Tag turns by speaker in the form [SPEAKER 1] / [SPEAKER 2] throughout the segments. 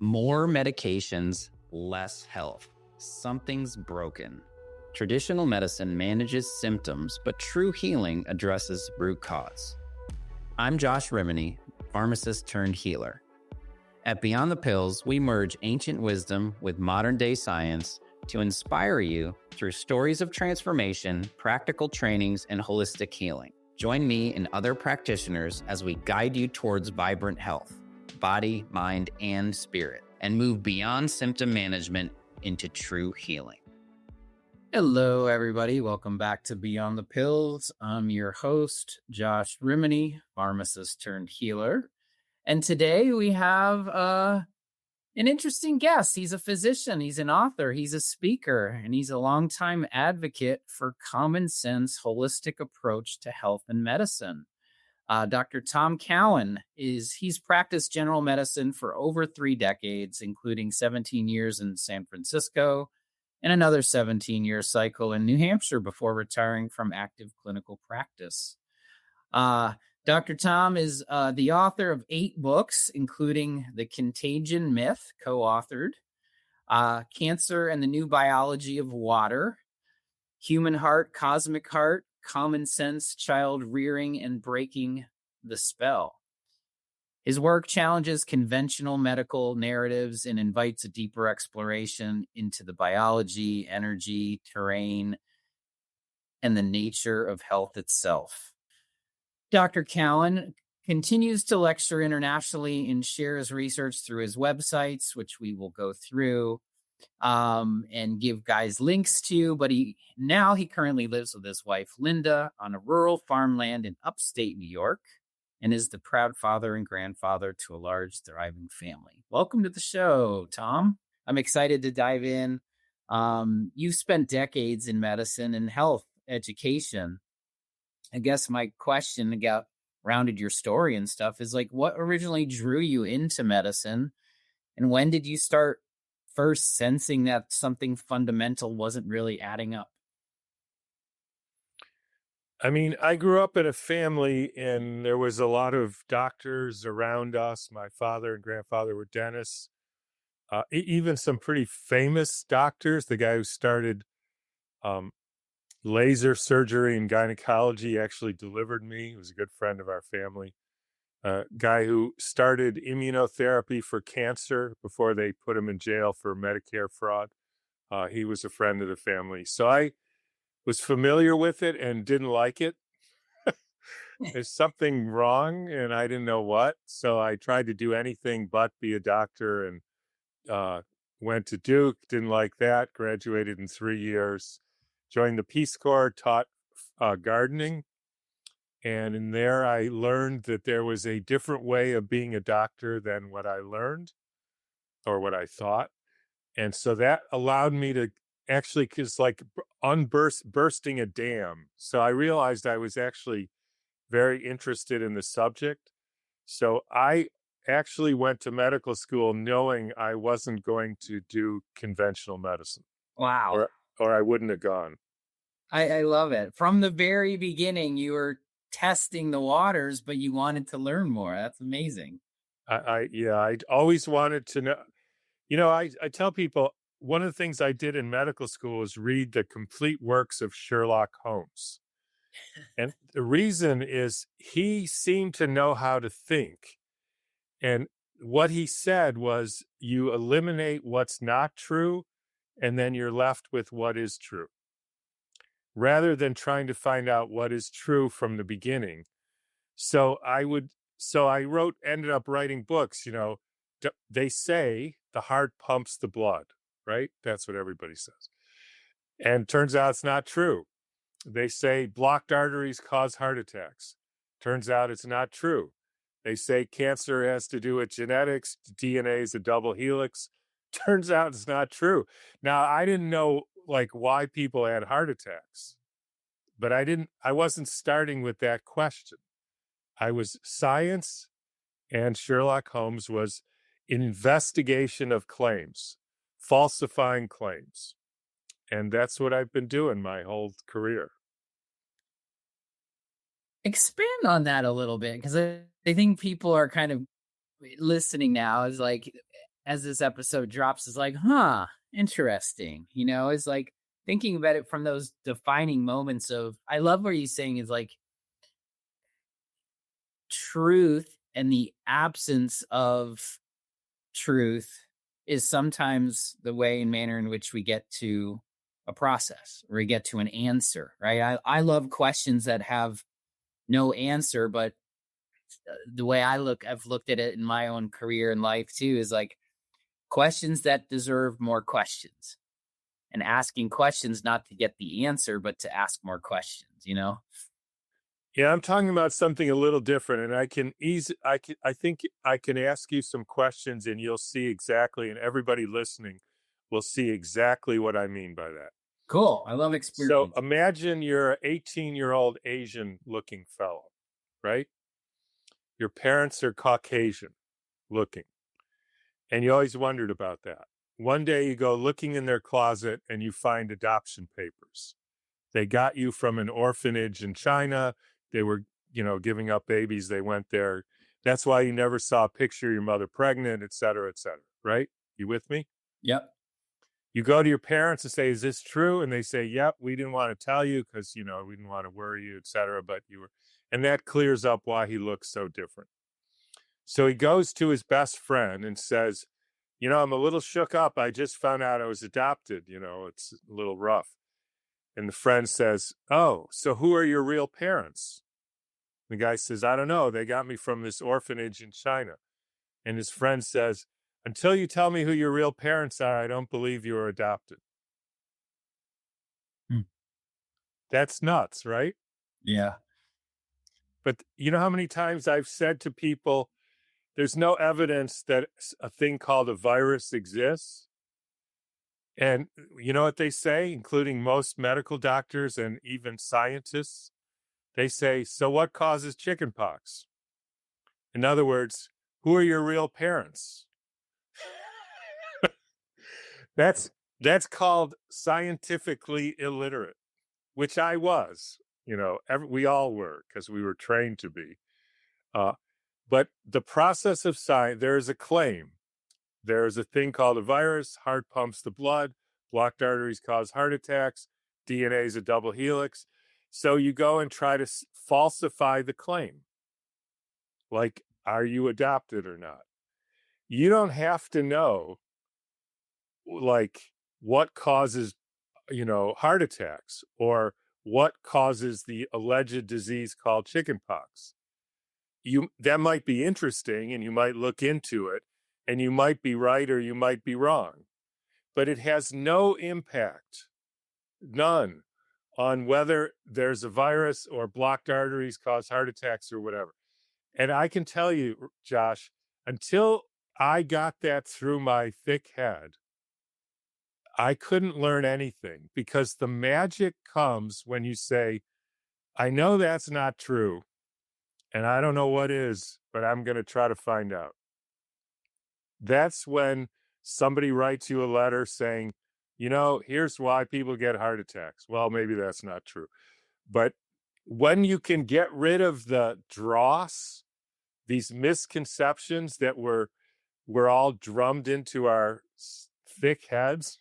[SPEAKER 1] More medications, less health. Something's broken. Traditional medicine manages symptoms, but true healing addresses root cause. I'm Josh Rimini, pharmacist turned healer. At Beyond the Pills, we merge ancient wisdom with modern day science to inspire you through stories of transformation, practical trainings, and holistic healing. Join me and other practitioners as we guide you towards vibrant health, body, mind, and spirit, and move beyond symptom management into true healing. Hello, everybody. Welcome back to Beyond the Pills. I'm your host, Josh Rimini, pharmacist turned healer. And today we have an interesting guest. He's a physician, he's an author, he's a speaker, and he's a longtime advocate for common sense, holistic approach to health and medicine. Dr. Tom Cowan he's practiced general medicine for over 3 decades, including 17 years in San Francisco and another 17-year cycle in New Hampshire before retiring from active clinical practice. Dr. Tom is the author of 8 books, including The Contagion Myth, co-authored, Cancer and the New Biology of Water, Human Heart, Cosmic Heart, Common Sense, Child Rearing, and Breaking the Spell. His work challenges conventional medical narratives and invites a deeper exploration into the biology, energy, terrain, and the nature of health itself. Dr. Cowan continues to lecture internationally and shares research through his websites, which we will go through and give guys links to, but he currently lives with his wife, Linda, on a rural farmland in upstate New York and is the proud father and grandfather to a large, thriving family. Welcome to the show, Tom. I'm excited to dive in. You've spent decades in medicine and health education. I guess my question rounded your story and stuff is like, what originally drew you into medicine, and when did you start first sensing that something fundamental wasn't really adding up?
[SPEAKER 2] I mean, I grew up in a family and there was a lot of doctors around us. My father and grandfather were dentists, even some pretty famous doctors. The guy who started laser surgery and gynecology actually delivered me. He was a good friend of our family. Guy who started immunotherapy for cancer before they put him in jail for Medicare fraud. He was a friend of the family. So I was familiar with it and didn't like it. There's something wrong and I didn't know what. So I tried to do anything but be a doctor and went to Duke, didn't like that, graduated in 3 years, joined the Peace Corps, taught gardening. And in there, I learned that there was a different way of being a doctor than what I learned or what I thought. And so that allowed me to actually, because like bursting a dam. So I realized I was actually very interested in the subject. So I actually went to medical school knowing I wasn't going to do conventional medicine.
[SPEAKER 1] Wow.
[SPEAKER 2] Or I wouldn't have gone.
[SPEAKER 1] I love it. From the very beginning, you were testing the waters, but you wanted to learn more. That's amazing.
[SPEAKER 2] I always wanted to know. You know, I tell people one of the things I did in medical school was read the complete works of Sherlock Holmes. And the reason is he seemed to know how to think. And what he said was you eliminate what's not true, and then you're left with what is true, rather than trying to find out what is true from the beginning. So I ended up writing books. You know, they say the heart pumps the blood, right? That's what everybody says. And turns out it's not true. They say blocked arteries cause heart attacks. Turns out it's not true. They say cancer has to do with genetics. DNA is a double helix. Turns out it's not true. Now, I didn't know like why people had heart attacks, but I wasn't starting with that question. I was science, and Sherlock Holmes was an investigation of claims, falsifying claims. And that's what I've been doing my whole career.
[SPEAKER 1] Expand on that a little bit, because I think people are kind of listening now is like, as this episode drops is like, interesting. Is like thinking about it from those defining moments of, I love what you're saying is like truth and the absence of truth is sometimes the way and manner in which we get to a process or we get to an answer, right? I love questions that have no answer, but the way I've looked at it in my own career and life too, is like questions that deserve more questions and asking questions, not to get the answer, but to ask more questions.
[SPEAKER 2] Yeah, I'm talking about something a little different, and I think I can ask you some questions and you'll see exactly, and everybody listening will see exactly what I mean by that.
[SPEAKER 1] Cool. I love
[SPEAKER 2] So
[SPEAKER 1] experience.
[SPEAKER 2] imagine you're an 18-year-old Asian looking fellow, right? Your parents are Caucasian looking, and you always wondered about that. One day you go looking in their closet and you find adoption papers. They got you from an orphanage in China. They were, giving up babies. They went there. That's why you never saw a picture of your mother pregnant, et cetera, right? You with me?
[SPEAKER 1] Yep.
[SPEAKER 2] You go to your parents and say, is this true? And they say, yep, we didn't want to tell you because, we didn't want to worry you, et cetera, but you were, and that clears up why he looks so different. So he goes to his best friend and says, I'm a little shook up. I just found out I was adopted. It's a little rough. And the friend says, oh, so who are your real parents? The guy says, I don't know. They got me from this orphanage in China. And his friend says, until you tell me who your real parents are, I don't believe you were adopted.
[SPEAKER 1] Hmm.
[SPEAKER 2] That's nuts, right?
[SPEAKER 1] Yeah.
[SPEAKER 2] But you know how many times I've said to people, there's no evidence that a thing called a virus exists? And you know what they say, including most medical doctors and even scientists? They say, so what causes chickenpox? In other words, who are your real parents? That's called scientifically illiterate, which I was. We all were because we were trained to be. But the process of science, there is a claim. There is a thing called a virus. Heart pumps the blood. Blocked arteries cause heart attacks. DNA is a double helix. So you go and try to falsify the claim. Like, are you adopted or not? You don't have to know, like, what causes, heart attacks or what causes the alleged disease called chickenpox. That might be interesting and you might look into it and you might be right or you might be wrong, but it has no impact, none, on whether there's a virus or blocked arteries cause heart attacks or whatever. And I can tell you, Josh, until I got that through my thick head, I couldn't learn anything, because the magic comes when you say, I know that's not true and I don't know what is, but I'm going to try to find out. That's when somebody writes you a letter saying, here's why people get heart attacks. Well, maybe that's not true. But when you can get rid of the dross, these misconceptions that we're all drummed into our thick heads,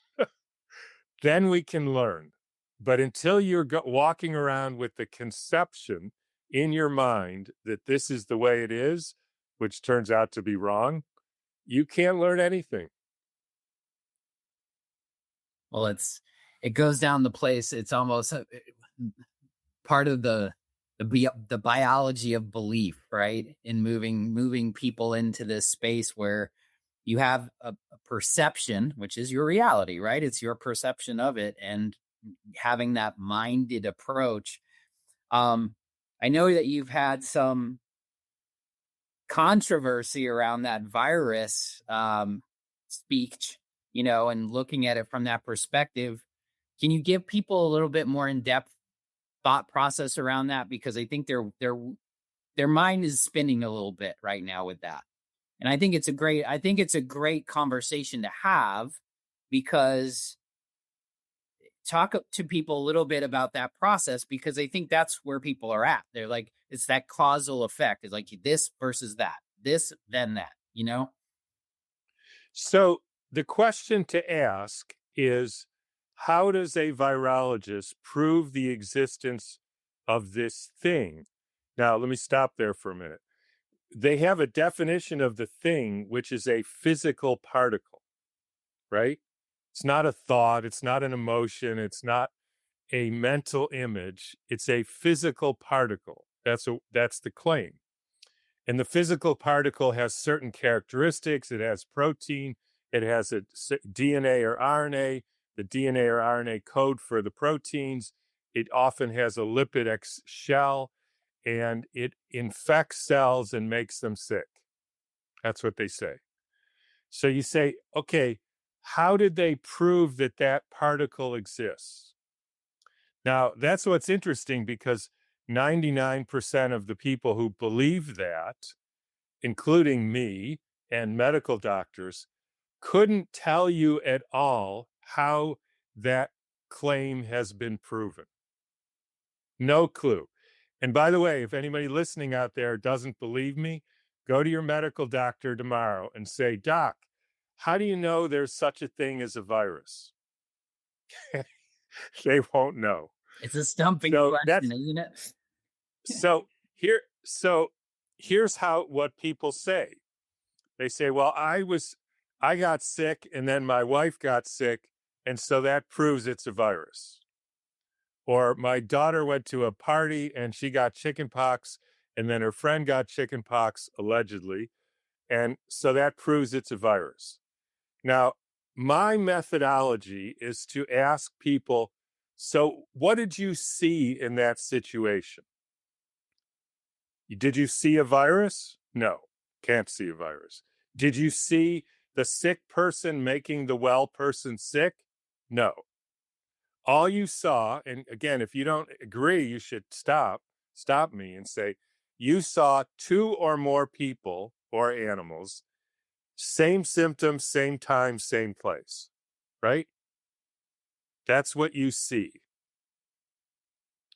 [SPEAKER 2] then we can learn. But until you're walking around with the conception in your mind that this is the way it is, which turns out to be wrong, you can't learn anything.
[SPEAKER 1] Well, it goes down the place. It's almost part of the biology of belief, right? In moving people into this space where you have a perception, which is your reality, right? It's your perception of it, and having that minded approach. I know that you've had some controversy around that virus speech, and looking at it from that perspective. Can you give people a little bit more in-depth thought process around that? Because I think their mind is spinning a little bit right now with that. And I think it's a great conversation to have, because talk to people a little bit about that process, because I think that's where people are at. They're like, it's that causal effect. It's like this versus that, this, then that,
[SPEAKER 2] So the question to ask is, how does a virologist prove the existence of this thing? Now, let me stop there for a minute. They have a definition of the thing, which is a physical particle, right? It's not a thought, it's not an emotion, it's not a mental image, it's a physical particle. That's the claim. And the physical particle has certain characteristics. It has protein, it has a DNA or RNA, the DNA or RNA code for the proteins. It often has a lipid shell, and it infects cells and makes them sick. That's what they say. So you say, okay, how did they prove that that particle exists? Now, that's what's interesting, because 99% of the people who believe that, including me and medical doctors, couldn't tell you at all how that claim has been proven. No clue. And by the way, if anybody listening out there doesn't believe me, go to your medical doctor tomorrow and say, Doc, how do you know there's such a thing as a virus? They won't know.
[SPEAKER 1] It's a stumping
[SPEAKER 2] So
[SPEAKER 1] question, isn't it?
[SPEAKER 2] so here's what people say. They say, well, I got sick and then my wife got sick, and so that proves it's a virus. Or my daughter went to a party and she got chickenpox, and then her friend got chickenpox, allegedly, and so that proves it's a virus. Now, my methodology is to ask people, so what did you see in that situation? Did you see a virus? No, can't see a virus. Did you see the sick person making the well person sick? No. All you saw, and again, if you don't agree, you should stop me and say, you saw two or more people or animals, same symptoms, same time, same place, right? That's what you see.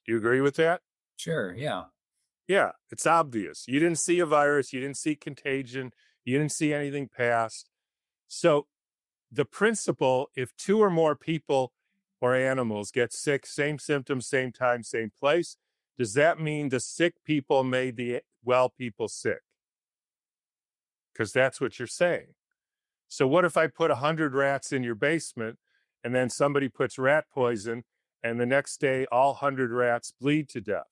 [SPEAKER 2] Do you agree with that?
[SPEAKER 1] Sure, yeah.
[SPEAKER 2] Yeah, it's obvious. You didn't see a virus, you didn't see contagion, you didn't see anything past. So the principle, if two or more people or animals get sick, same symptoms, same time, same place, does that mean the sick people made the well people sick? Because that's what you're saying. So what if I put 100 rats in your basement, and then somebody puts rat poison, and the next day all 100 rats bleed to death?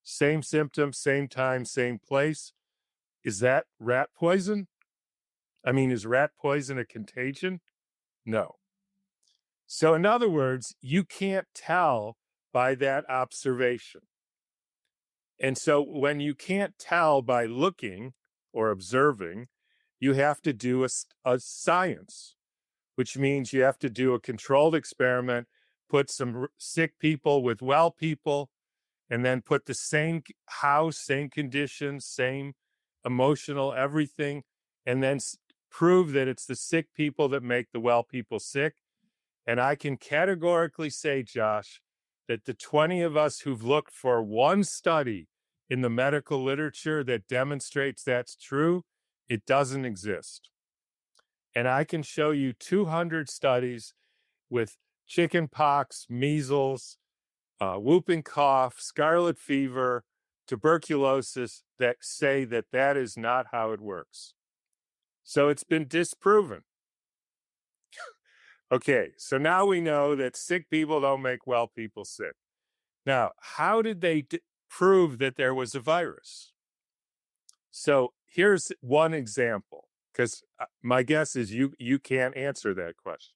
[SPEAKER 2] Same symptoms, same time, same place. Is that rat poison? I mean, is rat poison a contagion? No. So in other words, you can't tell by that observation. And so when you can't tell by looking or observing, you have to do a science, which means you have to do a controlled experiment, put some sick people with well people, and then put the same house, same conditions, same emotional everything, and then prove that it's the sick people that make the well people sick. And I can categorically say, Josh, that the 20 of us who've looked for one study in the medical literature that demonstrates that's true, it doesn't exist. And I can show you 200 studies with chickenpox, measles, whooping cough, scarlet fever, tuberculosis that say that that is not how it works. So it's been disproven. Okay, so now we know that sick people don't make well people sick. Now, how did they prove that there was a virus? So here's one example, because my guess is you can't answer that question,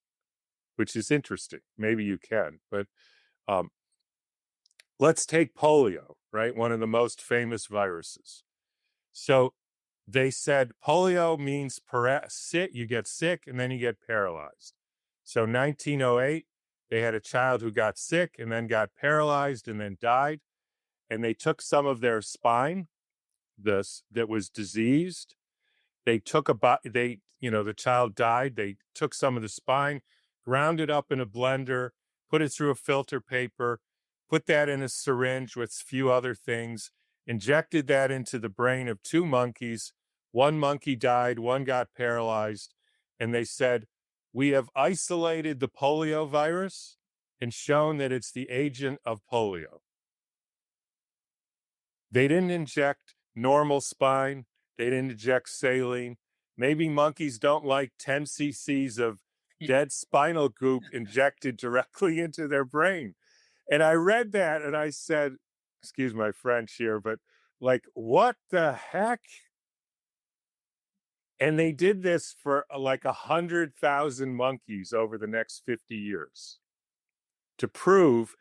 [SPEAKER 2] which is interesting. Maybe you can, but let's take polio, right? One of the most famous viruses. So they said polio means you get sick and then you get paralyzed. So 1908, they had a child who got sick and then got paralyzed and then died. And they took some of their spine, that was diseased. They took the child died. They took some of the spine, ground it up in a blender, put it through a filter paper, put that in a syringe with a few other things, injected that into the brain of two monkeys. One monkey died, one got paralyzed. and they said, we have isolated the polio virus and shown that it's the agent of polio. They didn't inject normal spine. They didn't inject saline. Maybe monkeys don't like 10 cc's of dead spinal goop injected directly into their brain. And I read that and I said, excuse my French here, but like, what the heck? And they did this for like 100,000 monkeys over the next 50 years to prove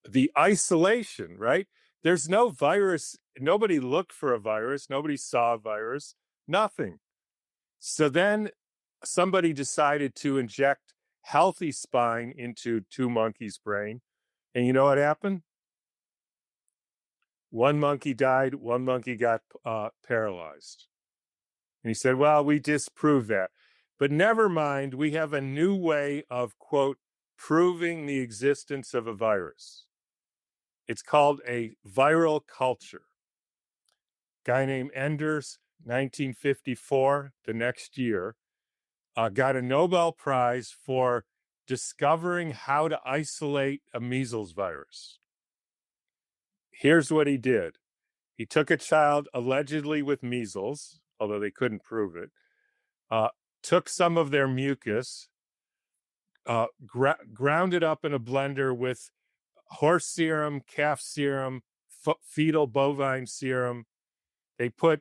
[SPEAKER 2] the isolation, right? There's no virus. Nobody looked for a virus. Nobody saw a virus, nothing. So then somebody decided to inject healthy spine into two monkeys' brain. And you know what happened? One monkey died, one monkey got paralyzed. And he said, well, we disproved that. But never mind, we have a new way of, quote, proving the existence of a virus. It's called a viral culture. Guy named Enders, 1954, the next year, got a Nobel Prize for discovering how to isolate a measles virus. Here's what he did. He took a child allegedly with measles, although they couldn't prove it, took some of their mucus, ground it up in a blender with horse serum, calf serum, fetal bovine serum. They put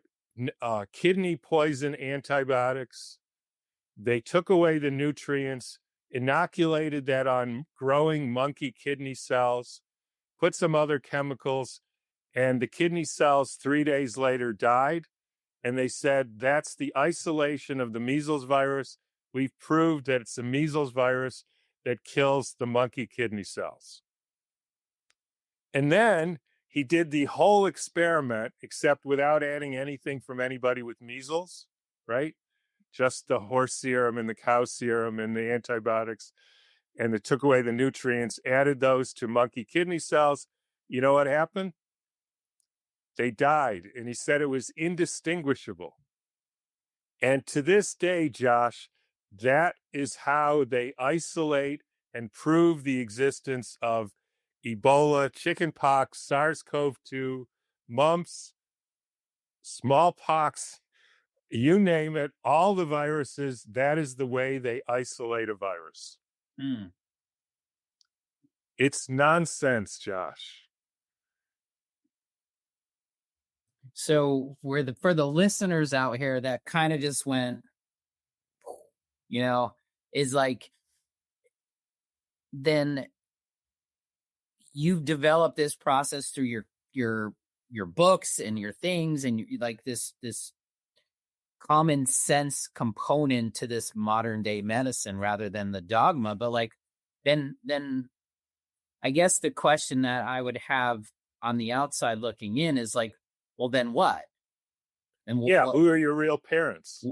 [SPEAKER 2] kidney poison antibiotics. They took away the nutrients, inoculated that on growing monkey kidney cells, put some other chemicals, and the kidney cells 3 days later died. And they said, that's the isolation of the measles virus. We've proved that it's the measles virus that kills the monkey kidney cells. And then he did the whole experiment, except without adding anything from anybody with measles, right? Just the horse serum and the cow serum and the antibiotics. And it took away the nutrients, added those to monkey kidney cells. You know what happened? They died. And he said it was indistinguishable. And to this day, Josh, that is how they isolate and prove the existence of Ebola, chickenpox, SARS-CoV-2, mumps, smallpox, you name it, all the viruses, that is the way they isolate a virus.
[SPEAKER 1] Mm.
[SPEAKER 2] It's nonsense, Josh.
[SPEAKER 1] So for the listeners out here that kind of just went, is like, then you've developed this process through your books and your things, and like this common sense component to this modern day medicine rather than the dogma. But like, then I guess the question that I would have on the outside looking in is like, well, then what? And
[SPEAKER 2] who are your real parents?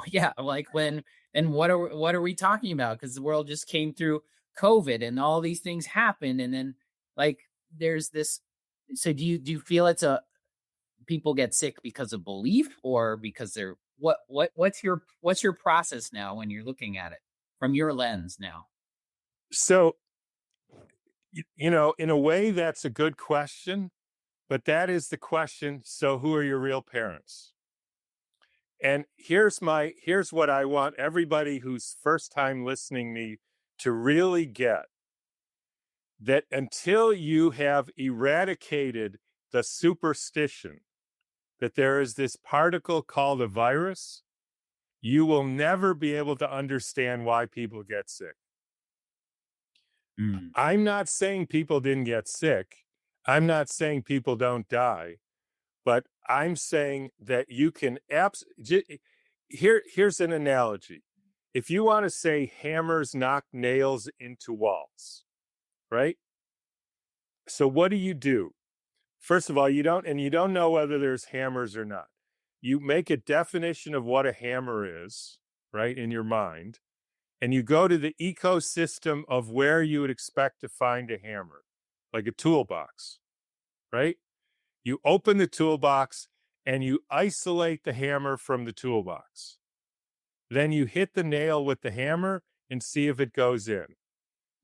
[SPEAKER 1] Yeah, like what are we talking about? Because the world just came through COVID and all these things happened, and then like there's this. So do you feel it's people get sick because of belief or because they're what's your process now when you're looking at it from your lens now?
[SPEAKER 2] So, in a way, that's a good question. But that is the question. So who are your real parents? And here's what I want everybody who's first time listening me to really get. That until you have eradicated the superstition that there is this particle called a virus, you will never be able to understand why people get sick.
[SPEAKER 1] Mm.
[SPEAKER 2] I'm not saying people didn't get sick. I'm not saying people don't die, but I'm saying that you can here's an analogy. If you want to say hammers knock nails into walls, right? So what do? First of all, you don't know whether there's hammers or not. You make a definition of what a hammer is, right, in your mind, and you go to the ecosystem of where you would expect to find a hammer, like a toolbox, right? You open the toolbox and you isolate the hammer from the toolbox. then you hit the nail with the hammer and see if it goes in.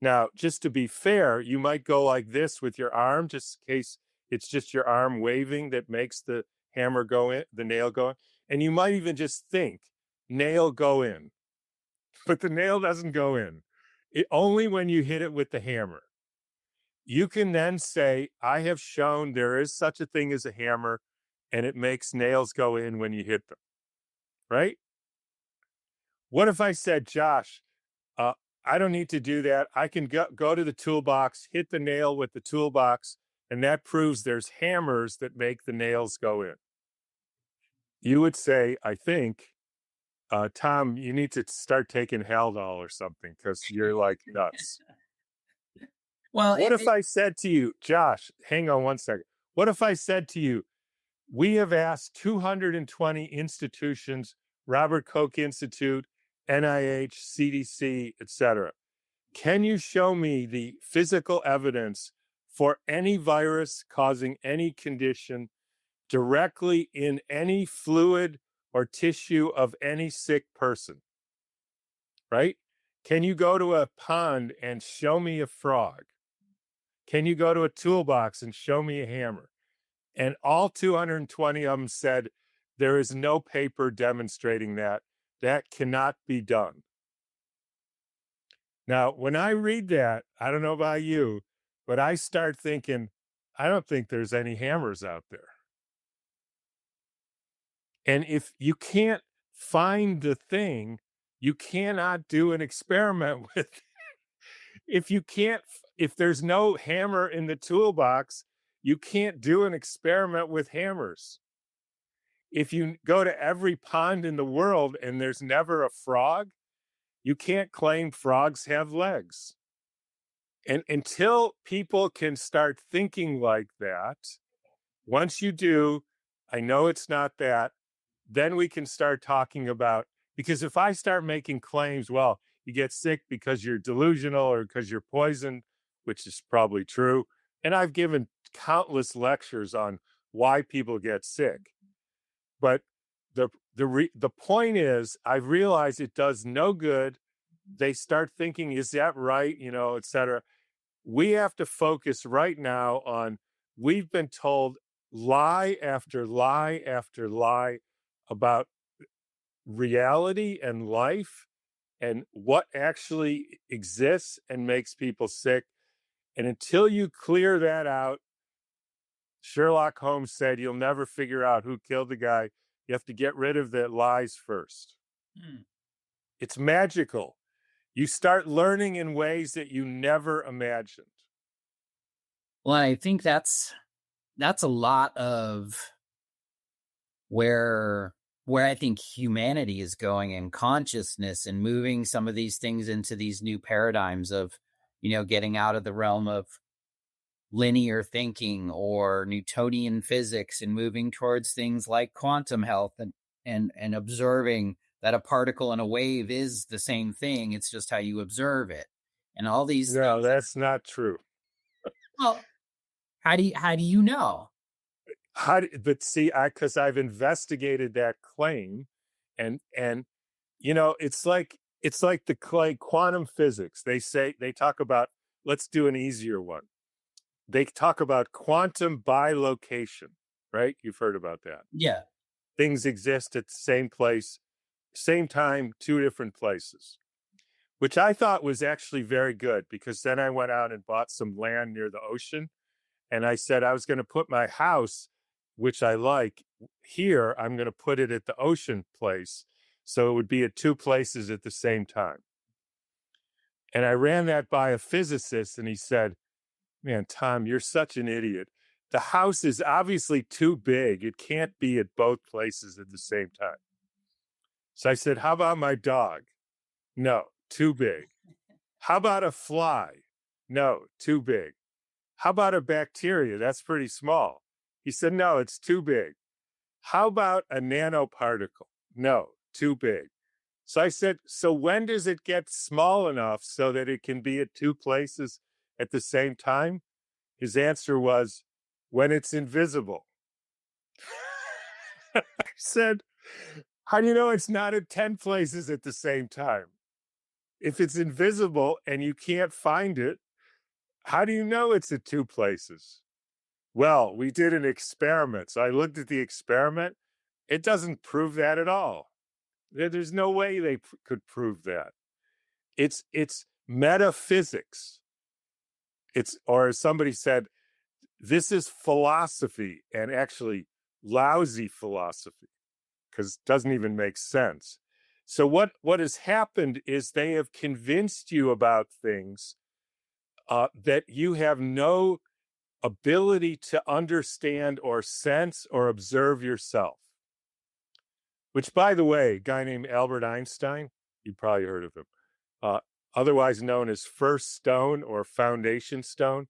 [SPEAKER 2] Now, just to be fair, you might go like this with your arm, just in case it's just your arm waving that makes the hammer go in, the nail go in. And you might even just think, nail go in. But the nail doesn't go in. Only when you hit it with the hammer. You can then say, I have shown there is such a thing as a hammer, and it makes nails go in when you hit them, right? What if I said, Josh, I don't need to do that. I can go to the toolbox, hit the nail with the toolbox, and that proves there's hammers that make the nails go in. You would say, I think, Tom, you need to start taking Haldol or something because you're like nuts.
[SPEAKER 1] Well,
[SPEAKER 2] What if I said to you, Josh, hang on one second. What if I said to you, we have asked 220 institutions, Robert Koch Institute, NIH, CDC, etc. Can you show me the physical evidence for any virus causing any condition directly in any fluid or tissue of any sick person? Right? Can you go to a pond and show me a frog? Can you go to a toolbox and show me a hammer? And all 220 of them said, there is no paper demonstrating that. That cannot be done. Now, when I read that, I don't know about you, but I start thinking, I don't think there's any hammers out there. And if you can't find the thing, you cannot do an experiment with it. If there's no hammer in the toolbox, you can't do an experiment with hammers. If you go to every pond in the world and there's never a frog, you can't claim frogs have legs. And until people can start thinking like that, once you do, I know it's not that, then we can start talking about, because if I start making claims, well, you get sick because you're delusional or because you're poisoned, which is probably true. And I've given countless lectures on why people get sick. But the point is, I've realized it does no good. They start thinking, is that right? Et cetera. We have to focus right now on, we've been told lie after lie after lie about reality and life and what actually exists and makes people sick. And until you clear that out, Sherlock Holmes said, you'll never figure out who killed the guy. You have to get rid of the lies first. It's magical. You start learning in ways that you never imagined.
[SPEAKER 1] Well, I think that's a lot of where I think humanity is going in consciousness and moving some of these things into these new paradigms of, getting out of the realm of linear thinking or Newtonian physics and moving towards things like quantum health and observing that a particle and a wave is the same thing. It's just how you observe it. And all these
[SPEAKER 2] No, that's not true.
[SPEAKER 1] Well, how do you know?
[SPEAKER 2] But see, because I've investigated that claim, and it's like the quantum physics. They talk about, let's do an easier one. They talk about quantum bilocation, right? You've heard about that.
[SPEAKER 1] Yeah.
[SPEAKER 2] Things exist at the same place, same time, two different places, which I thought was actually very good, because then I went out and bought some land near the ocean. And I said I was going to put my house, which I like, here. I'm going to put it at the ocean place. So it would be at two places at the same time. And I ran that by a physicist, and he said, man, Tom, you're such an idiot. The house is obviously too big. It can't be at both places at the same time. So I said, how about my dog? No, too big. How about a fly? No, too big. How about a bacteria? That's pretty small. He said, no, it's too big. How about a nanoparticle? No, too big. So I said, so when does it get small enough so that it can be at two places at the same time? His answer was, when it's invisible. I said, How do you know it's not at 10 places at the same time? If it's invisible and you can't find it, how do you know it's at 2 places? Well, we did an experiment. So I looked at the experiment. It doesn't prove that at all. There's no way they could prove that. It's metaphysics. Or as somebody said, this is philosophy, and actually lousy philosophy, because it doesn't even make sense. So what has happened is they have convinced you about things that you have no ability to understand or sense or observe yourself. Which, by the way, a guy named Albert Einstein, you probably heard of him, uh, otherwise known as first stone or foundation stone.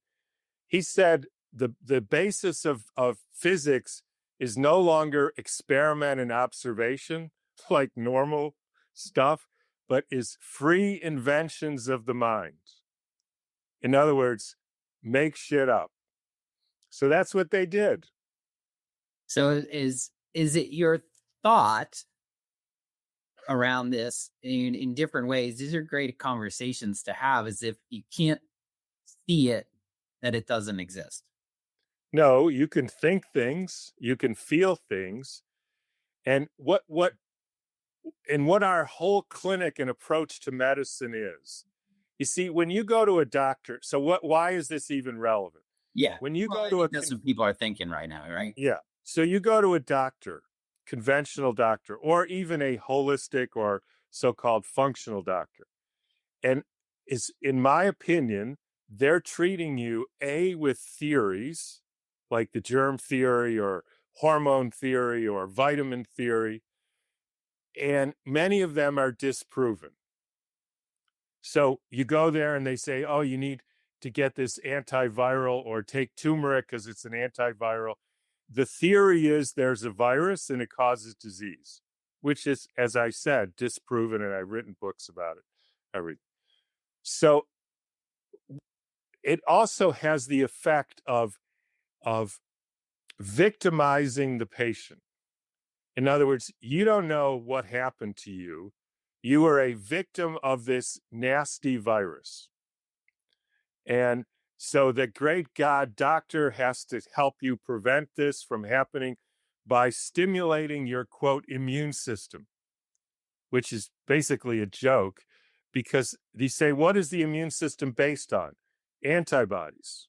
[SPEAKER 2] He said the basis of physics is no longer experiment and observation like normal stuff, but is free inventions of the mind. In other words, make shit up. So that's what they did.
[SPEAKER 1] So is it your thought around this in different ways? These are great conversations to have, as if you can't see it, that it doesn't exist.
[SPEAKER 2] No, you can think things, you can feel things, and what our whole clinic and approach to medicine is. You see, when you go to a doctor, so why is this even relevant?
[SPEAKER 1] Yeah.
[SPEAKER 2] When you
[SPEAKER 1] Well,
[SPEAKER 2] go
[SPEAKER 1] I
[SPEAKER 2] to
[SPEAKER 1] think that's what people are thinking right now, right?
[SPEAKER 2] yeah. So you go to a doctor, conventional doctor, or even a holistic or so-called functional doctor. And is, in my opinion, they're treating you with theories like the germ theory or hormone theory or vitamin theory, and many of them are disproven. So you go there and they say, oh, you need to get this antiviral or take turmeric because it's an antiviral. The theory is there's a virus and it causes disease, which is, as I said, disproven, and I've written books about it. So it also has the effect of victimizing the patient. In other words, you don't know what happened to you. You are a victim of this nasty virus. And so the great God doctor has to help you prevent this from happening by stimulating your, quote, immune system, which is basically a joke, because they say, what is the immune system based on? Antibodies.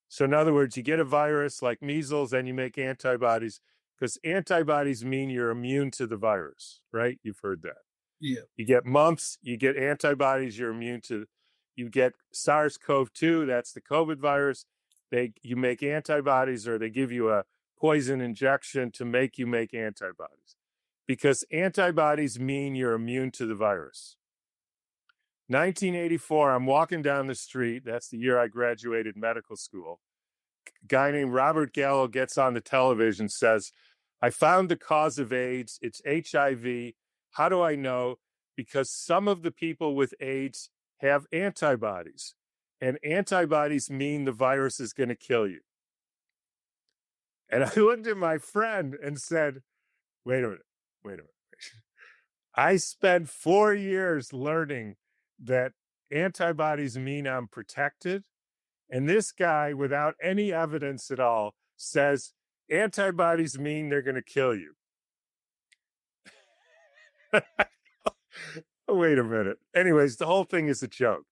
[SPEAKER 2] So in other words, you get a virus like measles and you make antibodies, because antibodies mean you're immune to the virus, right? You've heard that.
[SPEAKER 1] Yeah.
[SPEAKER 2] You get mumps, you get antibodies, you're immune to. You get SARS-CoV-2, that's the COVID virus. You make antibodies, or they give you a poison injection to make you make antibodies, because antibodies mean you're immune to the virus. 1984, I'm walking down the street. That's the year I graduated medical school. A guy named Robert Gallo gets on the television, says, I found the cause of AIDS. It's HIV. How do I know? Because some of the people with AIDS have antibodies, and antibodies mean the virus is going to kill you. And I looked at my friend and said, wait a minute. I spent 4 years learning that antibodies mean I'm protected. And this guy, without any evidence at all, says antibodies mean they're going to kill you. Wait a minute. Anyways, the whole thing is a joke.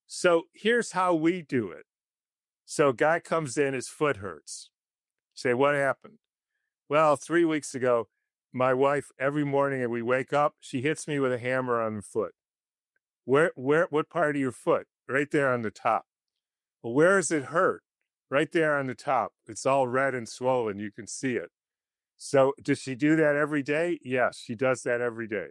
[SPEAKER 2] So here's how we do it. So a guy comes in, his foot hurts. Say, what happened? Well, 3 weeks ago, my wife, every morning and we wake up, she hits me with a hammer on the foot. What part of your foot? Right there on the top. Well, where does it hurt? Right there on the top. It's all red and swollen. You can see it. So does she do that every day? Yes, she does that every day.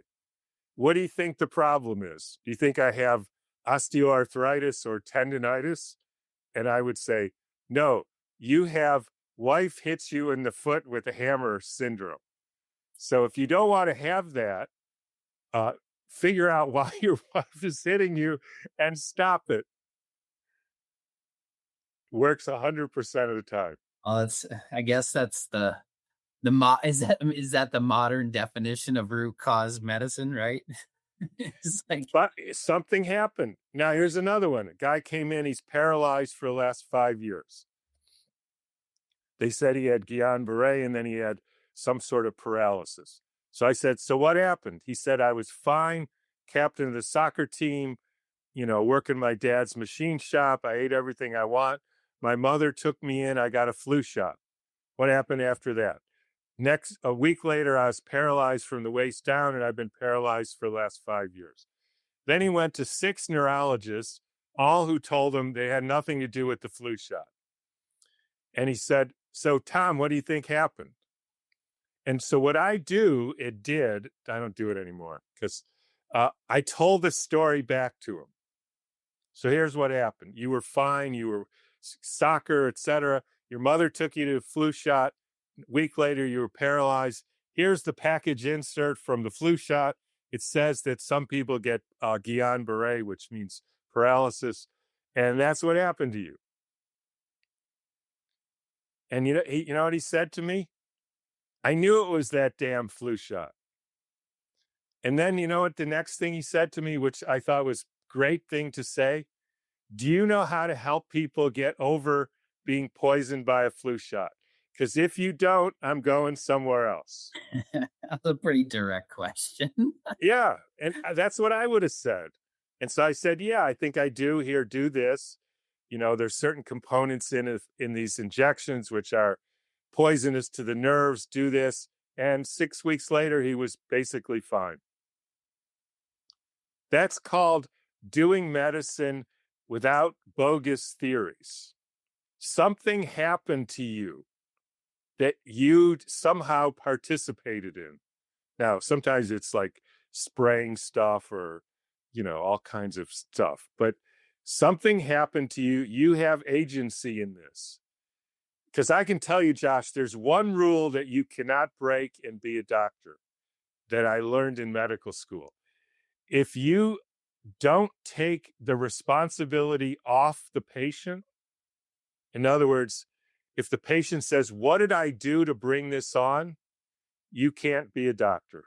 [SPEAKER 2] What do you think the problem is? Do you think I have osteoarthritis or tendonitis? And I would say, no, you have wife hits you in the foot with a hammer syndrome. So if you don't want to have that, figure out why your wife is hitting you and stop it. Works 100% of the time.
[SPEAKER 1] Well, I guess that's the Is that the modern definition of root cause medicine, right? It's like,
[SPEAKER 2] But something happened. Now, here's another one. A guy came in, he's paralyzed for the last 5 years. They said he had Guillain-Barré and then he had some sort of paralysis. So I said, so what happened? He said, I was fine, captain of the soccer team, working my dad's machine shop. I ate everything I want. My mother took me in. I got a flu shot. What happened after that? A week later, I was paralyzed from the waist down, and I've been paralyzed for the last 5 years. Then he went to 6 neurologists, all who told him they had nothing to do with the flu shot. And he said, so Tom, what do you think happened? And so what I don't do it anymore because I told the story back to him. So here's what happened. You were fine. You were soccer, etc. Your mother took you to a flu shot. A week later, you were paralyzed. Here's the package insert from the flu shot. It says that some people get Guillain-Barré, which means paralysis. And that's what happened to you. And you know what he said to me? I knew it was that damn flu shot. And then you know what the next thing he said to me, which I thought was a great thing to say? Do you know how to help people get over being poisoned by a flu shot? Because if you don't, I'm going somewhere else.
[SPEAKER 1] that's a pretty direct question.
[SPEAKER 2] Yeah. And that's what I would have said. And so I said, yeah, I think I do. Here, do this. There's certain components in these injections which are poisonous to the nerves. Do this. And 6 weeks later, he was basically fine. That's called doing medicine without bogus theories. Something happened to you that you somehow participated in. Now, sometimes it's like spraying stuff or, all kinds of stuff, but something happened to you. You have agency in this. Because I can tell you, Josh, there's one rule that you cannot break and be a doctor that I learned in medical school. If you don't take the responsibility off the patient, in other words, if the patient says, what did I do to bring this on? You can't be a doctor.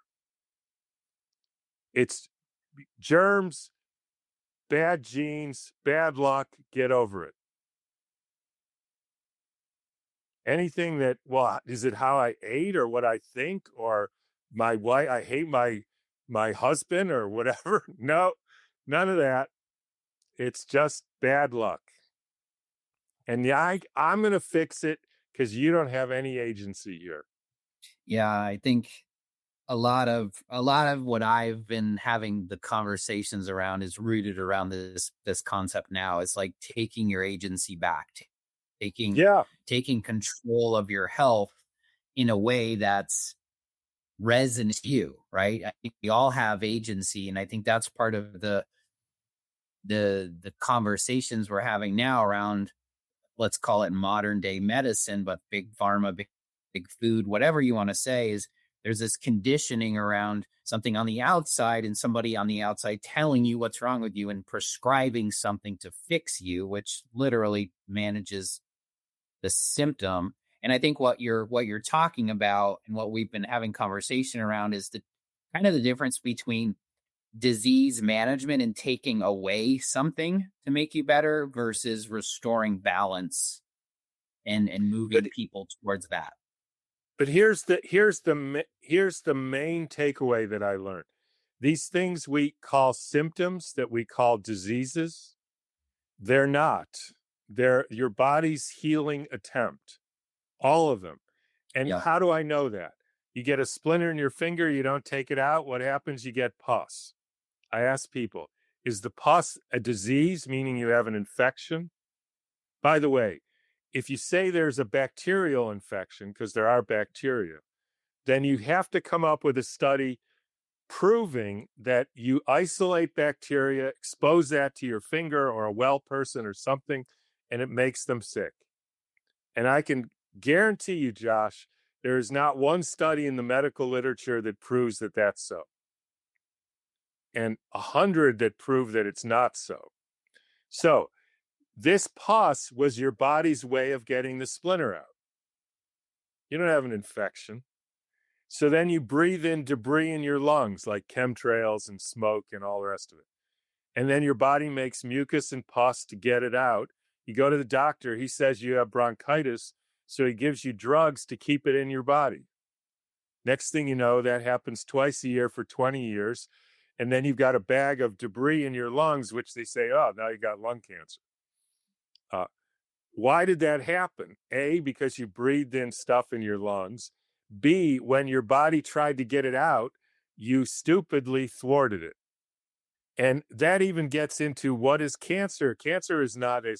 [SPEAKER 2] It's germs, bad genes, bad luck, get over it. Anything that, is it how I ate or what I think or my wife, I hate my husband or whatever? No, none of that. It's just bad luck. And yeah, I'm going to fix it because you don't have any agency here.
[SPEAKER 1] Yeah, I think a lot of what I've been having the conversations around is rooted around this concept now. It's like taking your agency back, taking control of your health in a way that's resonant to you, right? I think we all have agency, and I think that's part of the conversations we're having now around, let's call it modern day medicine, but big pharma, big food, whatever you want to say, is there's this conditioning around something on the outside and somebody on the outside telling you what's wrong with you and prescribing something to fix you, which literally manages the symptom. And I think what you're talking about and what we've been having conversation around is the kind of the difference between disease management and taking away something to make you better versus restoring balance and moving people towards that.
[SPEAKER 2] But here's the main takeaway that I learned. These things we call symptoms, that we call diseases, they're not. They're your body's healing attempt. All of them. And how do I know that? You get a splinter in your finger, you don't take it out. What happens? You get pus. I ask people, is the pus a disease, meaning you have an infection? By the way, if you say there's a bacterial infection, because there are bacteria, then you have to come up with a study proving that you isolate bacteria, expose that to your finger or a well person or something, and it makes them sick. And I can guarantee you, Josh, there is not one study in the medical literature that proves that that's so. And 100 that prove that it's not so. So this pus was your body's way of getting the splinter out. You don't have an infection. So then you breathe in debris in your lungs, like chemtrails and smoke and all the rest of it. And then your body makes mucus and pus to get it out. You go to the doctor, he says you have bronchitis, so he gives you drugs to keep it in your body. Next thing you know, that happens twice a year for 20 years. And then you've got a bag of debris in your lungs, which they say, oh, now you got lung cancer. Why did that happen? A, because you breathed in stuff in your lungs. B, when your body tried to get it out, you stupidly thwarted it. And that even gets into what is cancer. Cancer is not a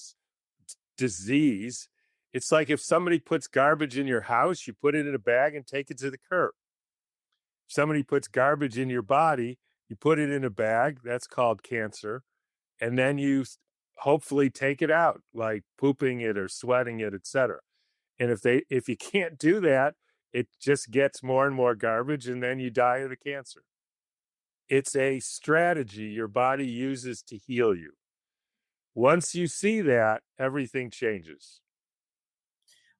[SPEAKER 2] disease. It's like if somebody puts garbage in your house, you put it in a bag and take it to the curb. If somebody puts garbage in your body, you put it in a bag, that's called cancer. And then you hopefully take it out, like pooping it or sweating it, etc. And if you can't do that, it just gets more and more garbage, and then you die of the cancer. It's a strategy your body uses to heal you. Once you see that, everything changes.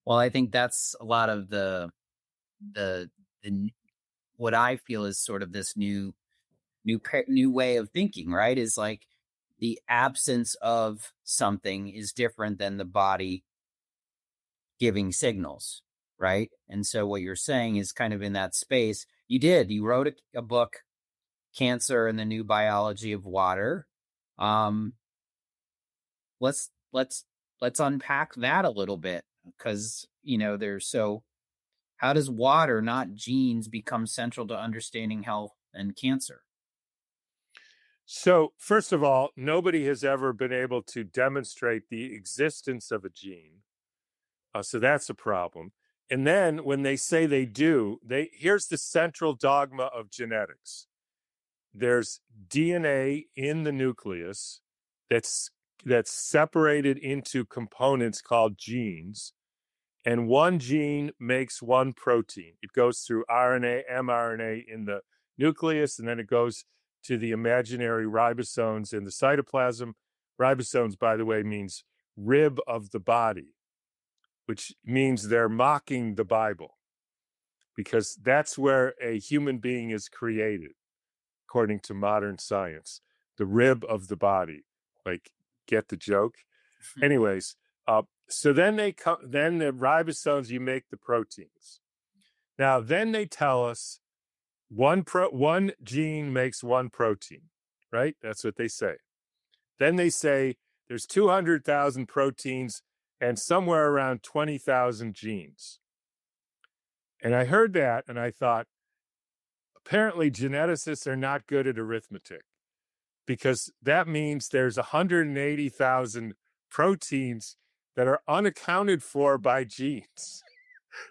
[SPEAKER 1] Well, I think that's a lot of the what I feel is sort of this new way of thinking, right? Is like the absence of something is different than the body giving signals, right? And so what you're saying is kind of in that space. You wrote a book, Cancer and the New Biology of Water. Let's unpack that a little bit, because how does water, not genes, become central to understanding health and cancer?
[SPEAKER 2] So, first of all, nobody has ever been able to demonstrate the existence of a gene. So that's a problem. And then when they say they do, here's the central dogma of genetics. There's DNA in the nucleus that's separated into components called genes, and one gene makes one protein. It goes through RNA, mRNA in the nucleus, and then it goes to the imaginary ribosomes in the cytoplasm. Ribosomes, by the way, means rib of the body, which means they're mocking the Bible, because that's where a human being is created, according to modern science. The rib of the body. Like, get the joke? Anyways, so then then the ribosomes, you make the proteins. Now, then they tell us one gene makes one protein, right? That's what they say. Then they say there's 200,000 proteins and somewhere around 20,000 genes. And I heard that and I thought, apparently geneticists are not good at arithmetic, because that means there's 180,000 proteins that are unaccounted for by genes.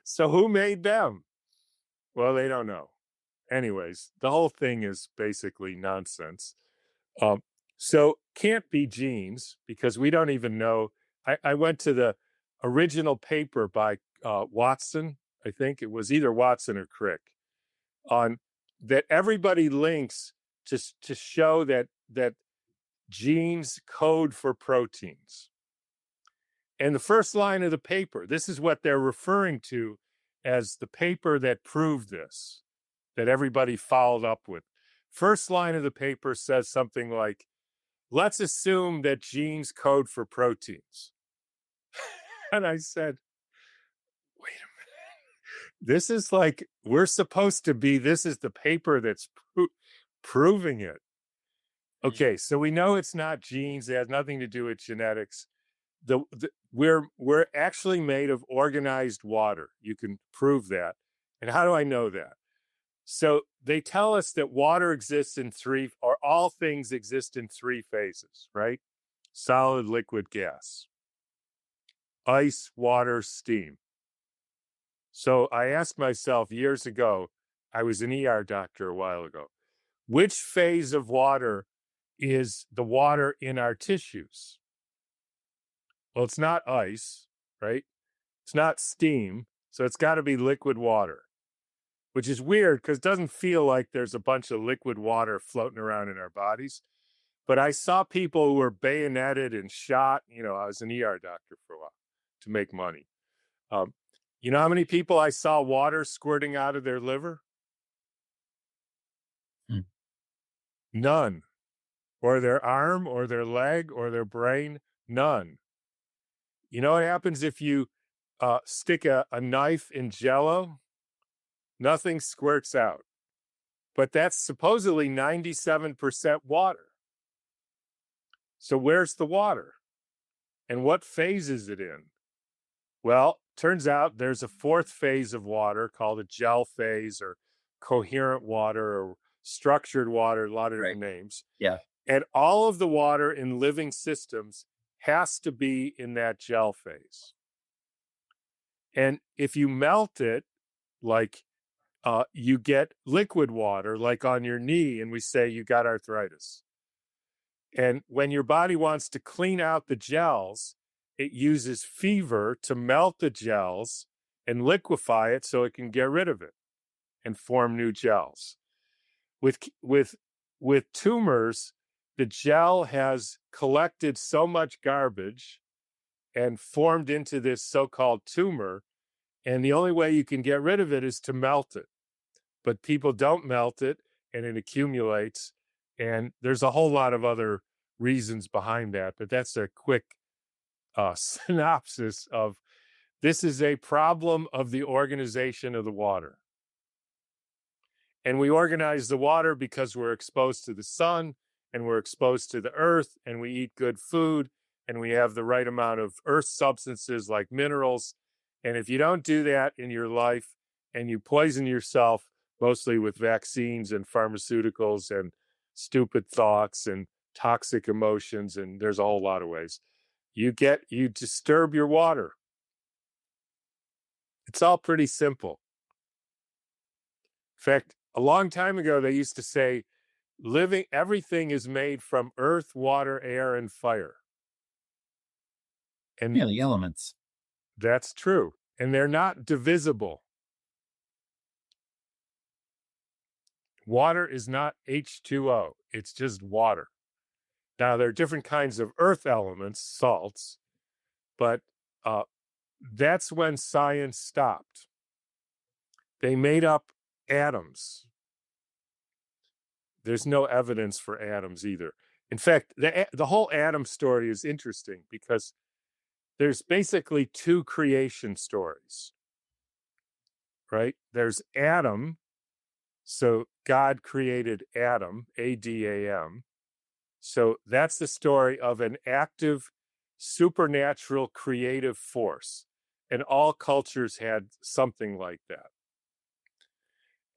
[SPEAKER 2] So who made them? Well, they don't know. Anyways, the whole thing is basically nonsense. So can't be genes, because we don't even know. I went to the original paper by Watson. I think it was either Watson or Crick, on that everybody links to show that genes code for proteins. And the first line of the paper, this is what they're referring to as the paper that proved this, that everybody followed up with. First line of the paper says something like, let's assume that genes code for proteins. And I said, wait a minute. This is like, we're supposed to be, this is the paper that's proving it. Okay, so we know it's not genes. It has nothing to do with genetics. We're actually made of organized water. You can prove that. And how do I know that? So they tell us that water exists in three, or all things exist in three phases, right? Solid, liquid, gas. Ice, water, steam. So I asked myself years ago, I was an ER doctor a while ago, which phase of water is the water in our tissues? Well, it's not ice, right? It's not steam. So it's got to be liquid water, which is weird because it doesn't feel like there's a bunch of liquid water floating around in our bodies. But I saw people who were bayoneted and shot. I was an ER doctor for a while to make money. You know how many people I saw water squirting out of their liver?
[SPEAKER 1] Hmm.
[SPEAKER 2] None. Or their arm or their leg or their brain? None. You know what happens if you stick a knife in Jello? Nothing squirts out. But that's supposedly 97% water. So where's the water? And what phase is it in? Well, turns out there's a fourth phase of water called a gel phase or coherent water or structured water, a lot of different names.
[SPEAKER 1] Yeah.
[SPEAKER 2] And all of the water in living systems has to be in that gel phase. And if you melt it, like you get liquid water, like on your knee, and we say you got arthritis. And when your body wants to clean out the gels, it uses fever to melt the gels and liquefy it so it can get rid of it and form new gels. With tumors, the gel has collected so much garbage and formed into this so-called tumor, and the only way you can get rid of it is to melt it. But people don't melt it, and it accumulates, and there's a whole lot of other reasons behind that, but that's a quick synopsis of this is a problem of the organization of the water. And we organize the water because we're exposed to the sun and we're exposed to the earth and we eat good food and we have the right amount of earth substances like minerals. And if you don't do that in your life and you poison yourself, mostly with vaccines and pharmaceuticals and stupid thoughts and toxic emotions, and there's a whole lot of ways, you disturb your water. It's all pretty simple. In fact, a long time ago, they used to say, everything is made from earth, water, air, and fire. And
[SPEAKER 1] Yeah, the elements.
[SPEAKER 2] That's true. And they're not divisible. Water is not H2O. It's just water. Now, there are different kinds of earth elements, salts, but that's when science stopped. They made up atoms. There's no evidence for atoms either. In fact, the whole atom story is interesting because there's basically two creation stories, right? There's Adam. So God created Adam, Adam. So that's the story of an active, supernatural, creative force. And all cultures had something like that.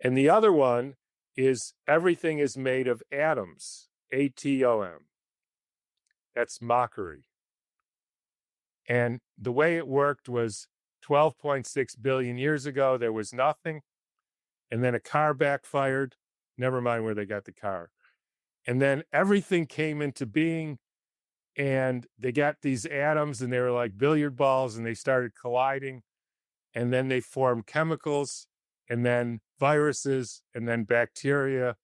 [SPEAKER 2] And the other one is everything is made of atoms, atom. That's mockery. And the way it worked was 12.6 billion years ago, there was nothing. And then a car backfired. Never mind where they got the car. And then everything came into being, and they got these atoms, and they were like billiard balls, and they started colliding. And then they formed chemicals, and then viruses, and then bacteria,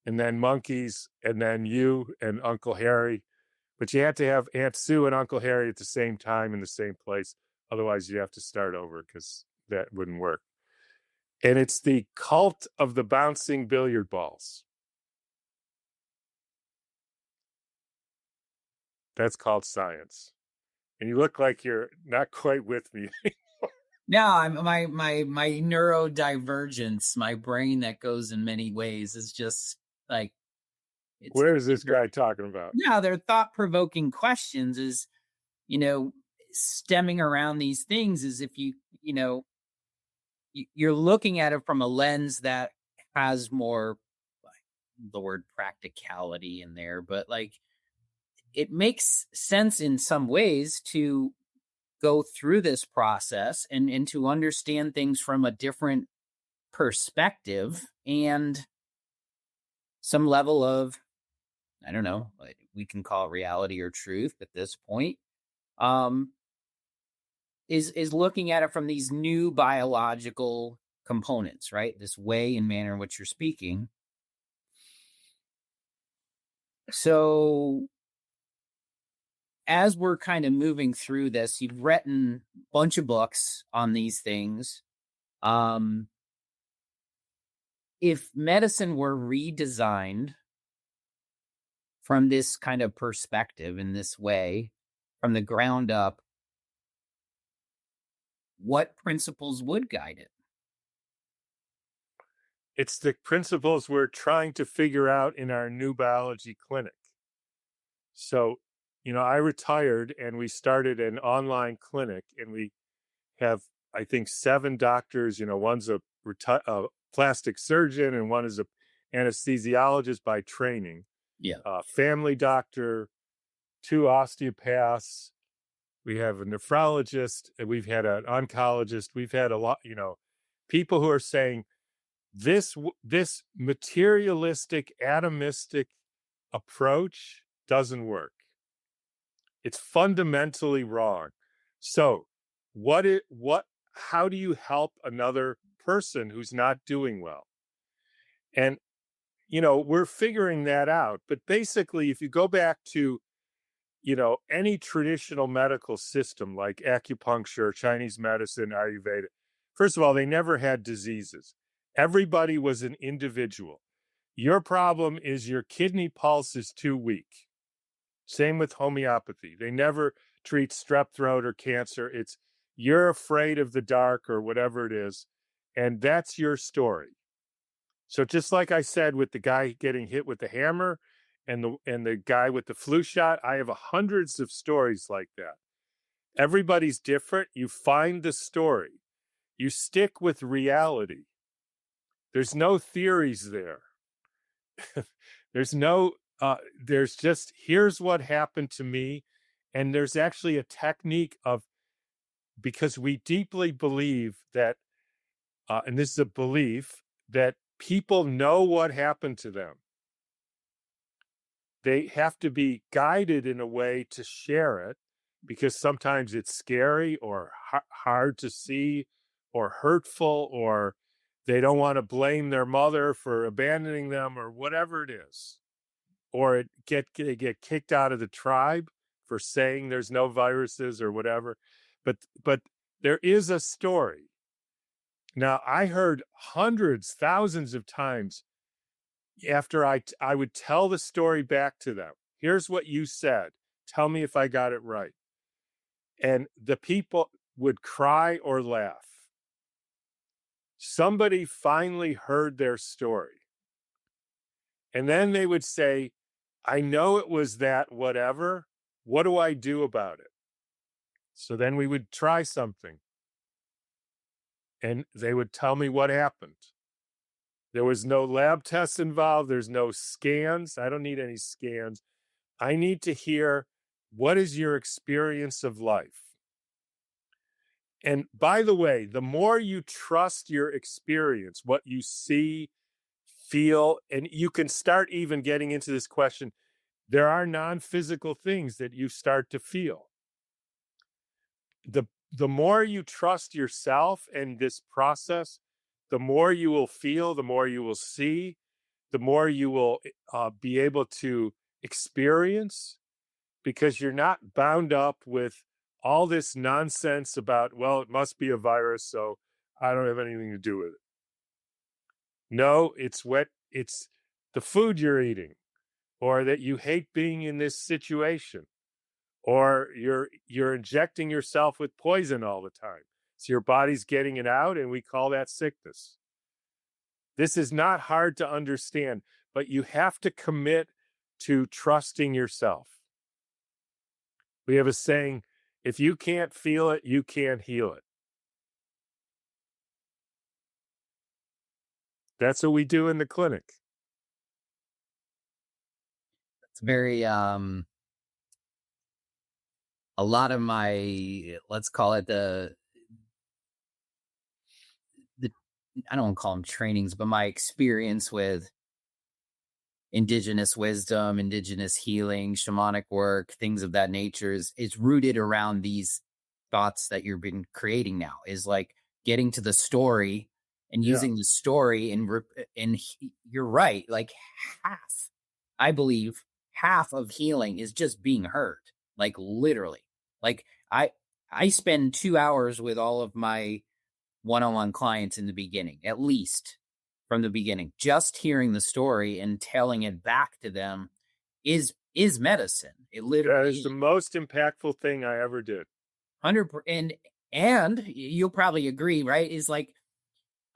[SPEAKER 2] and then monkeys, and then you and Uncle Harry. But you had to have Aunt Sue and Uncle Harry at the same time in the same place. Otherwise, you have to start over because that wouldn't work. And it's the cult of the bouncing billiard balls. That's called science. And you look like you're not quite with me.
[SPEAKER 1] No, my neurodivergence, my brain that goes in many ways is just like
[SPEAKER 2] Where is this guy talking about?
[SPEAKER 1] No, they're thought-provoking questions is, stemming around these things is if you're looking at it from a lens that has more like the word practicality in there, but like it makes sense in some ways to go through this process and to understand things from a different perspective and some level of, I don't know, we can call it reality or truth at this point, is looking at it from these new biological components, right? This way and manner in which you're speaking. So as we're kind of moving through this, you've written a bunch of books on these things. Um, if medicine were redesigned from this kind of perspective in this way, from the ground up, what principles would guide it?
[SPEAKER 2] It's the principles we're trying to figure out in our new biology clinic. So, I retired and we started an online clinic, and we have, I think, 7 doctors. One's a plastic surgeon, and one is a anesthesiologist by training,
[SPEAKER 1] Yeah.
[SPEAKER 2] family doctor, 2 osteopaths. We have a nephrologist, and we've had an oncologist. We've had a lot, people who are saying this materialistic, atomistic approach doesn't work. It's fundamentally wrong. So, how do you help another person who's not doing well? And we're figuring that out. But basically, if you go back to any traditional medical system like acupuncture, Chinese medicine, Ayurveda, first of all, they never had diseases. Everybody was an individual. Your problem is your kidney pulse is too weak. Same with homeopathy. They never treat strep throat or cancer. It's you're afraid of the dark or whatever it is, and that's your story. So just like I said with the guy getting hit with the hammer and the guy with the flu shot, I have hundreds of stories like that. Everybody's different. You find the story. You stick with reality. There's no theories there. There's just, here's what happened to me. And there's actually a technique because we deeply believe that, and this is a belief, that people know what happened to them. They have to be guided in a way to share it, because sometimes it's scary or hard to see or hurtful, or they don't want to blame their mother for abandoning them or whatever it is. Or they get kicked out of the tribe for saying there's no viruses or whatever. But there is a story. Now, I heard hundreds, thousands of times after I would tell the story back to them. Here's what you said. Tell me if I got it right. And the people would cry or laugh. Somebody finally heard their story. And then they would say, I know it was that whatever. What do I do about it? So then we would try something. And they would tell me what happened. There was no lab tests involved. There's no scans. I don't need any scans. I need to hear, what is your experience of life? And by the way, the more you trust your experience, what you see, feel, and you can start even getting into this question, there are non-physical things that you start to feel. The more you trust yourself and this process, the more you will feel, the more you will see, the more you will be able to experience, because you're not bound up with all this nonsense about, well, it must be a virus, so I don't have anything to do with it. No, it's the food you're eating, or that you hate being in this situation, or you're injecting yourself with poison all the time. So your body's getting it out, and we call that sickness. This is not hard to understand, but you have to commit to trusting yourself. We have a saying, if you can't feel it, you can't heal it. That's what we do in the clinic.
[SPEAKER 1] It's very a lot of my, let's call it the I don't want to call them trainings, but my experience with indigenous wisdom, indigenous healing, shamanic work, things of that nature is rooted around these thoughts that you've been creating now, is like getting to the story and using the story. And you're right. Like I believe half of healing is just being heard. like literally. Like I spend 2 hours with all of my one-on-one clients in the beginning, at least from the beginning. Just hearing the story and telling it back to them is medicine. It
[SPEAKER 2] That
[SPEAKER 1] literally
[SPEAKER 2] is the
[SPEAKER 1] is.
[SPEAKER 2] most impactful thing I ever did.
[SPEAKER 1] 100%. And you'll probably agree, right? Is like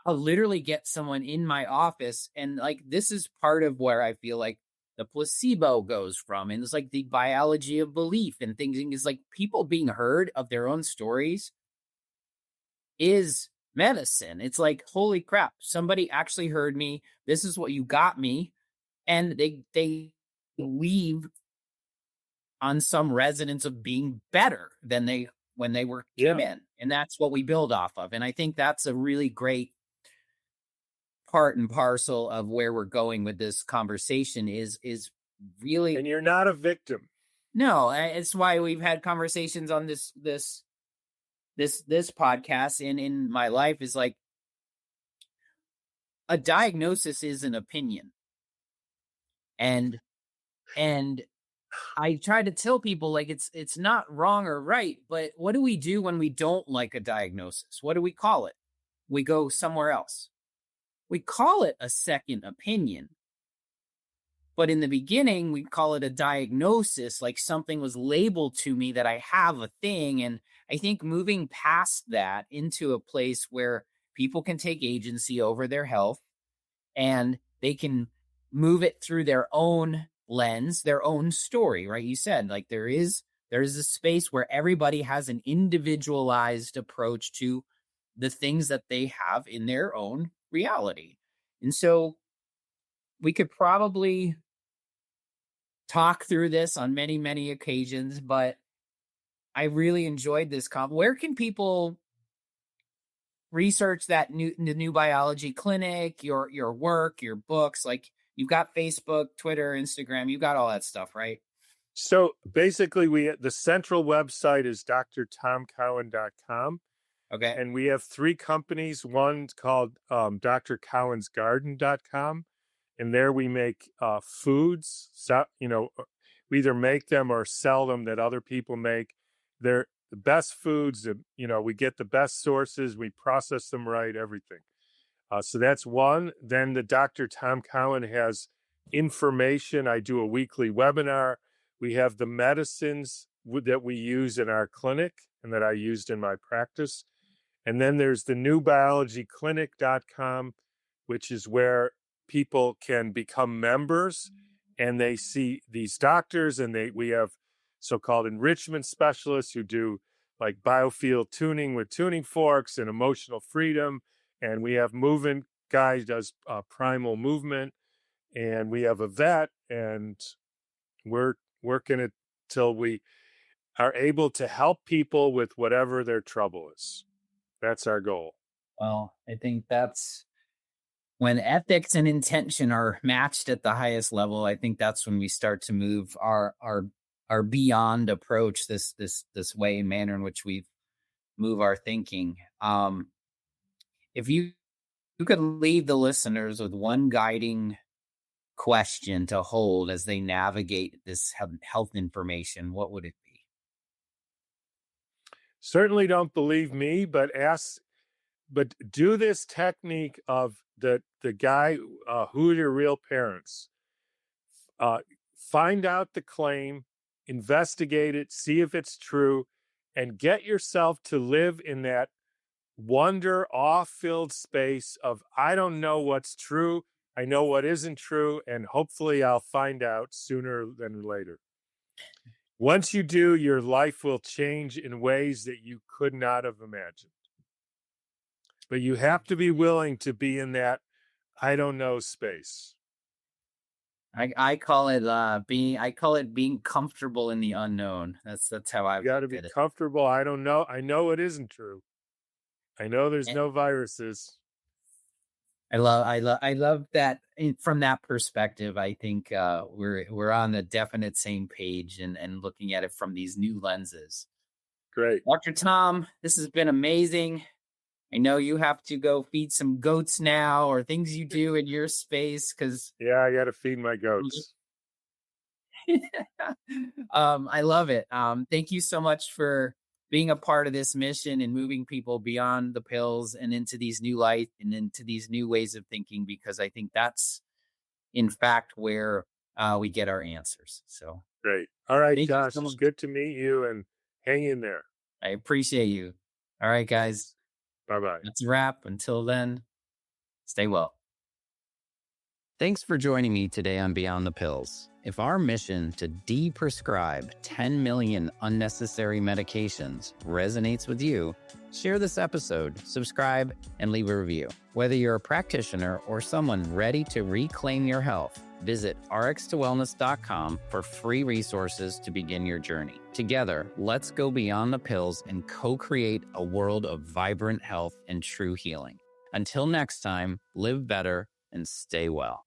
[SPEAKER 1] I'll literally get someone in my office, and like this is part of where I feel like the placebo goes from, and it's like the biology of belief and things is like people being heard of their own stories is medicine. It's like, holy crap, somebody actually heard me. This is what you got me. And they leave on some resonance of being better than they when they were came
[SPEAKER 2] Yeah.
[SPEAKER 1] in. And that's what we build off of. And I think that's a really great part and parcel of where we're going with this conversation is really.
[SPEAKER 2] And you're not a victim.
[SPEAKER 1] No, it's why we've had conversations on this podcast and in my life is like a diagnosis is an opinion. And I try to tell people like it's not wrong or right, but what do we do when we don't like a diagnosis? What do we call it? We go somewhere else. We call it a second opinion. But in the beginning, we call it a diagnosis, like something was labeled to me that I have a thing. And I think moving past that into a place where people can take agency over their health and they can move it through their own lens, their own story, right? You said like there is a space where everybody has an individualized approach to the things that they have in their own reality. And so we could probably talk through this on many, many occasions, but I really enjoyed this Where can people research that new biology clinic, your work, your books? Like you've got Facebook, Twitter, Instagram, you've got all that stuff, right?
[SPEAKER 2] So basically the central website is drtomcowan.com.
[SPEAKER 1] Okay.
[SPEAKER 2] And we have 3 companies. One's called drcowansgarden.com. And there we make foods. So, we either make them or sell them that other people make. They're the best foods. We get the best sources. We process them right, everything. So that's one. Then the Dr. Tom Cowan has information. I do a weekly webinar. We have the medicines that we use in our clinic and that I used in my practice. And then there's the newbiologyclinic.com, which is where people can become members and they see these doctors, and we have so-called enrichment specialists who do like biofield tuning with tuning forks and emotional freedom. And we have movement guy who does primal movement. And we have a vet, and we're working it till we are able to help people with whatever their trouble is. That's our goal.
[SPEAKER 1] Well, I think that's when ethics and intention are matched at the highest level. I think that's when we start to move our beyond approach, this way and manner in which we move our thinking. If you could leave the listeners with one guiding question to hold as they navigate this health information, what would it be?
[SPEAKER 2] Certainly don't believe me, but do this technique of the guy, who are your real parents? Find out the claim, investigate it, see if it's true, and get yourself to live in that wonder, awe-filled space of, I don't know what's true, I know what isn't true, and hopefully I'll find out sooner than later. Once you do, your life will change in ways that you could not have imagined. But you have to be willing to be in that I don't know space.
[SPEAKER 1] I call it being comfortable in the unknown. That's how I
[SPEAKER 2] got to be comfortable. I don't know. I know it isn't true. I know there's no viruses.
[SPEAKER 1] I love that from that perspective. I think we're on the definite same page and looking at it from these new lenses.
[SPEAKER 2] Great.
[SPEAKER 1] Dr. Tom, this has been amazing. I know you have to go feed some goats now, or things you do in your space, because
[SPEAKER 2] I got to feed my goats.
[SPEAKER 1] I love it. Thank you so much for being a part of this mission and moving people beyond the pills and into these new light and into these new ways of thinking, because I think that's in fact where we get our answers. So
[SPEAKER 2] Great. All right,
[SPEAKER 1] thank you
[SPEAKER 2] Josh,
[SPEAKER 1] so
[SPEAKER 2] it's
[SPEAKER 1] much.
[SPEAKER 2] good to meet you and hang in there.
[SPEAKER 1] I appreciate you. All right, guys,
[SPEAKER 2] Thanks. Bye-bye.
[SPEAKER 1] that's a wrap. Until then, stay well. Thanks for joining me today on Beyond the Pills. If our mission to deprescribe 10 million unnecessary medications resonates with you, share this episode, subscribe, and leave a review. Whether you're a practitioner or someone ready to reclaim your health, visit rx2wellness.com for free resources to begin your journey. Together, let's go beyond the pills and co-create a world of vibrant health and true healing. Until next time, live better and stay well.